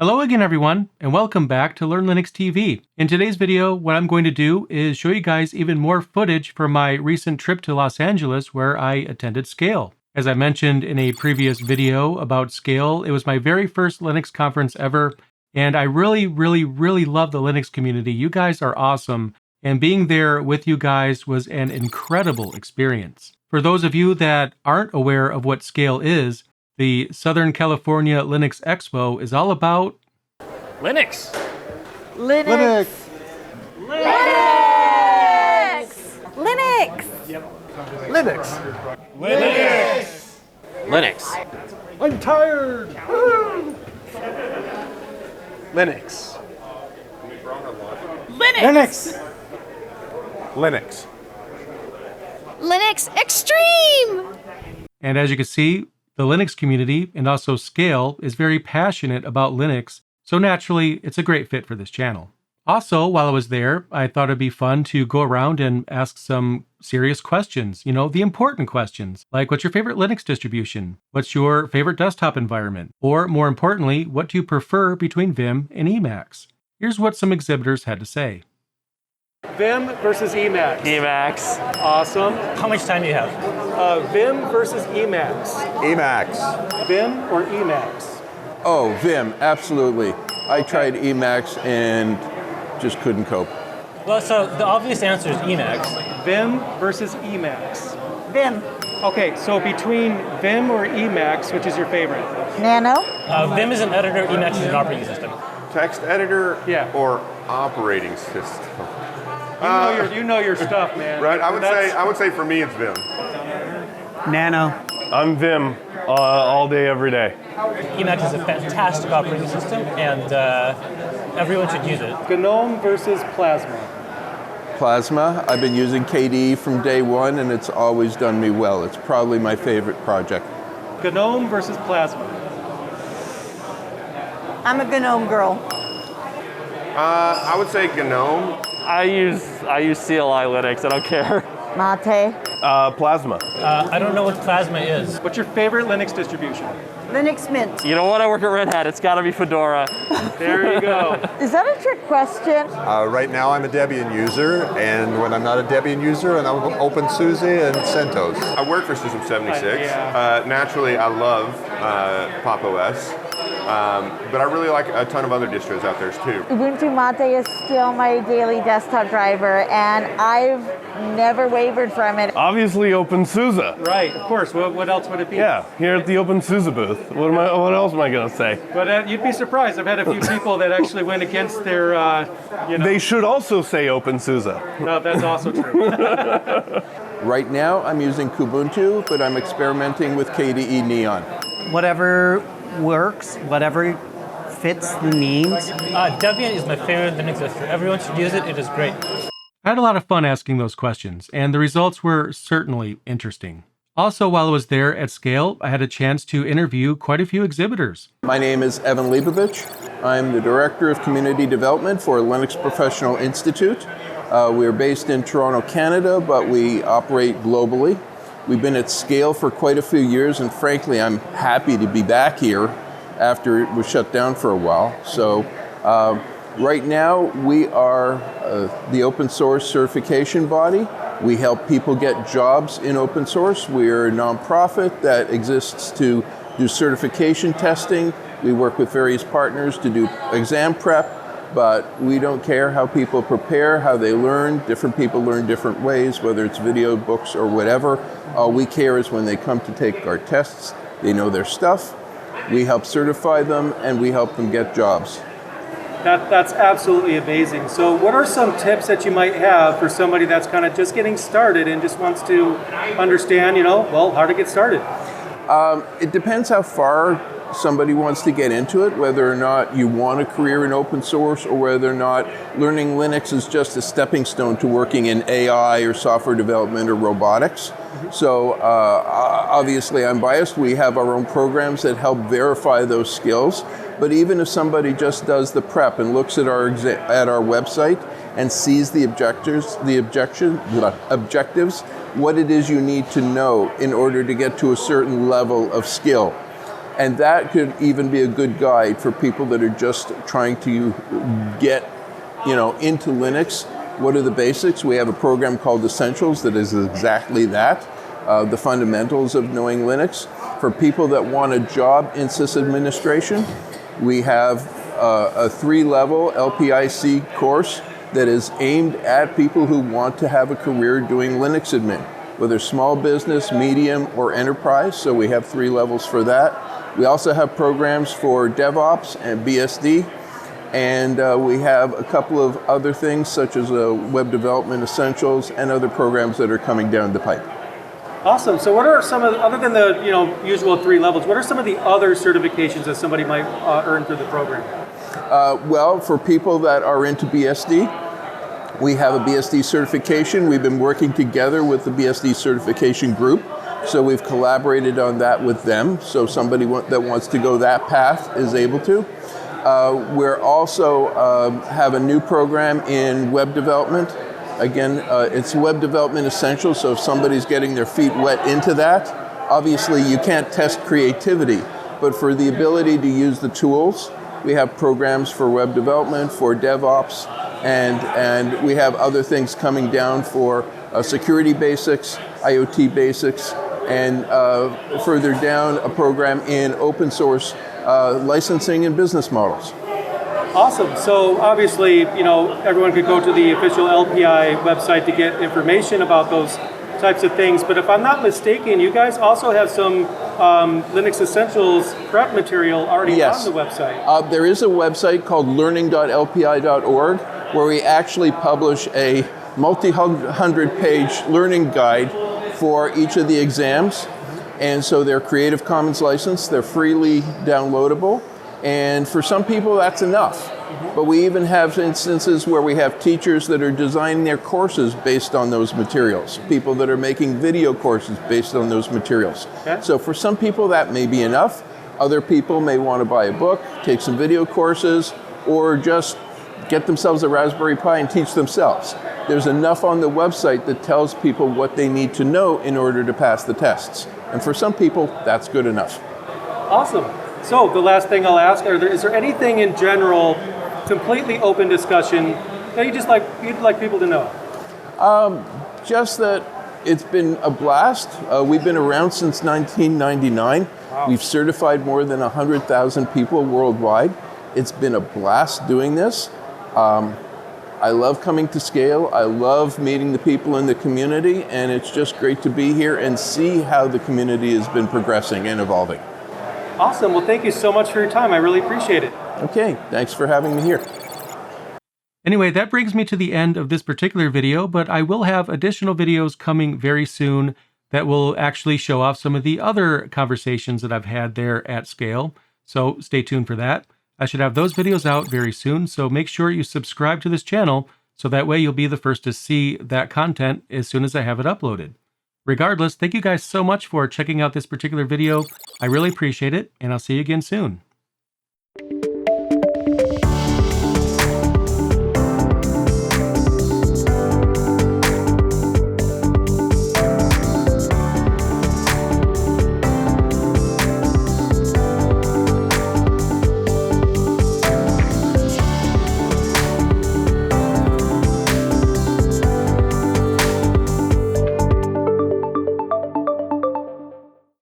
Hello again everyone, and welcome back to Learn Linux TV. In today's video, what I'm going to do is show you guys even more footage from my recent trip to Los Angeles where I attended SCaLE. As I mentioned in a previous video about SCaLE, it was my very first Linux conference ever, and I really love the Linux community. You guys are awesome, and being there with you guys was an incredible experience. For those of you that aren't aware of what SCaLE is, the Southern California Linux Expo is all about Linux. Linux. Linux. Linux. Linux. Linux. Linux. I'm tired. Linux. Linux. Linux. Linux Extreme. And as you can see, the Linux community and also SCaLE is very passionate about Linux, so naturally it's a great fit for this channel. Also, while I was there, I thought it'd be fun to go around and ask some serious questions, the important questions, like what's your favorite Linux distribution? What's your favorite desktop environment? Or more importantly, what do you prefer between Vim and Emacs? Here's what some exhibitors had to say. Vim versus Emacs. Emacs. Awesome. How much time do you have? Vim versus Emacs. Emacs. Vim or Emacs? Oh, Vim, absolutely. I tried Emacs and just couldn't cope. Well, so the obvious answer is Emacs. Vim versus Emacs. Vim. Okay, so between Vim or Emacs, which is your favorite? Nano. Vim is an editor, Emacs is an operating system. Text editor Yeah. or operating system? You know your stuff, man. Right, I would say for me it's Vim. Nano. I'm Vim all day, every day. Emacs is a fantastic operating system, and everyone should use it. GNOME versus Plasma. Plasma, I've been using KDE from day one and it's always done me well. It's probably my favorite project. GNOME versus Plasma. I'm a GNOME girl. I would say GNOME. I use CLI Linux. I don't care. Mate. Plasma. I don't know what Plasma is. What's your favorite Linux distribution? Linux Mint. You know what? I work at Red Hat. It's got to be Fedora. There you go. Is that a trick question? Right now I'm a Debian user, and when I'm not a Debian user, and I'm OpenSUSE and CentOS. I work for System 76. Yeah. Naturally, I love Pop! OS. But I really like a ton of other distros out there too. Ubuntu Mate is still my daily desktop driver, and I've never wavered from it. Obviously OpenSUSE. Right, of course. What else would it be? Yeah, here at the OpenSUSE booth. What else am I going to say? But you'd be surprised. I've had a few people that actually went against their, They should also say OpenSUSE. No, that's also true. Right now I'm using Kubuntu, but I'm experimenting with KDE Neon. Whatever works, whatever fits the needs. Debian is my favorite Linux distro. Everyone should use it. It is great. I had a lot of fun asking those questions, and the results were certainly interesting. Also, while I was there at SCaLE, I had a chance to interview quite a few exhibitors. My name is Evan Leibovich. I'm the Director of Community Development for Linux Professional Institute. We're based in Toronto, Canada, but we operate globally. We've been at SCaLE for quite a few years, and frankly, I'm happy to be back here after it was shut down for a while. So right now, we are the open source certification body. We help people get jobs in open source. We're a nonprofit that exists to do certification testing. We work with various partners to do exam prep, but we don't care how people prepare, how they learn. Different people learn different ways, whether it's video, books, or whatever. All we care is when they come to take our tests, they know their stuff. We help certify them, and we help them get jobs. That's absolutely amazing. So what are some tips that you might have for somebody that's kind of just getting started and just wants to understand, how to get started? It depends how far somebody wants to get into it, whether or not you want a career in open source or whether or not learning Linux is just a stepping stone to working in AI or software development or robotics. So obviously I'm biased. We have our own programs that help verify those skills. But even if somebody just does the prep and looks at our website and sees the objectives, what it is you need to know in order to get to a certain level of skill. And that could even be a good guide for people that are just trying to get, into Linux. What are the basics? We have a program called Essentials that is exactly that, the fundamentals of knowing Linux. For people that want a job in sysadministration, we have a 3-level LPIC course that is aimed at people who want to have a career doing Linux admin, whether small business, medium, or enterprise. So we have 3 levels for that. We also have programs for DevOps and BSD, and we have a couple of other things such as Web Development Essentials and other programs that are coming down the pipe. Awesome. So what are some of, other than the usual 3 levels, what are some of the other certifications that somebody might earn through the program? Well, for people that are into BSD, we have a BSD certification. We've been working together with the BSD certification group. So we've collaborated on that with them. So somebody that wants to go that path is able to. We're also have a new program in web development. Again, it's Web Development Essentials. So if somebody's getting their feet wet into that, obviously you can't test creativity, but for the ability to use the tools, we have programs for web development, for DevOps, and we have other things coming down for security basics, IoT basics, and further down a program in open source licensing and business models. Awesome. So obviously, everyone could go to the official LPI website to get information about those types of things. But if I'm not mistaken, you guys also have some Linux Essentials prep material already on the website. There is a website called learning.lpi.org where we actually publish a multi-hundred-page learning guide for each of the exams. And so they're Creative Commons licensed, they're freely downloadable, and for some people that's enough. But we even have instances where we have teachers that are designing their courses based on those materials, people that are making video courses based on those materials. Okay. So for some people that may be enough. Other people may want to buy a book, take some video courses, or just get themselves a Raspberry Pi and teach themselves. There's enough on the website that tells people what they need to know in order to pass the tests. And for some people, that's good enough. Awesome. So the last thing I'll ask, is there anything in general, completely open discussion, that you'd like people to know? Just that it's been a blast. We've been around since 1999. Wow. We've certified more than 100,000 people worldwide. It's been a blast doing this. I love coming to SCaLE. I love meeting the people in the community, and it's just great to be here and see how the community has been progressing and evolving. Awesome. Well, thank you so much for your time. I really appreciate it. Okay. Thanks for having me here. Anyway, that brings me to the end of this particular video, but I will have additional videos coming very soon that will actually show off some of the other conversations that I've had there at SCaLE. So stay tuned for that. I should have those videos out very soon, so make sure you subscribe to this channel so that way you'll be the first to see that content as soon as I have it uploaded. Regardless, thank you guys so much for checking out this particular video. I really appreciate it, and I'll see you again soon.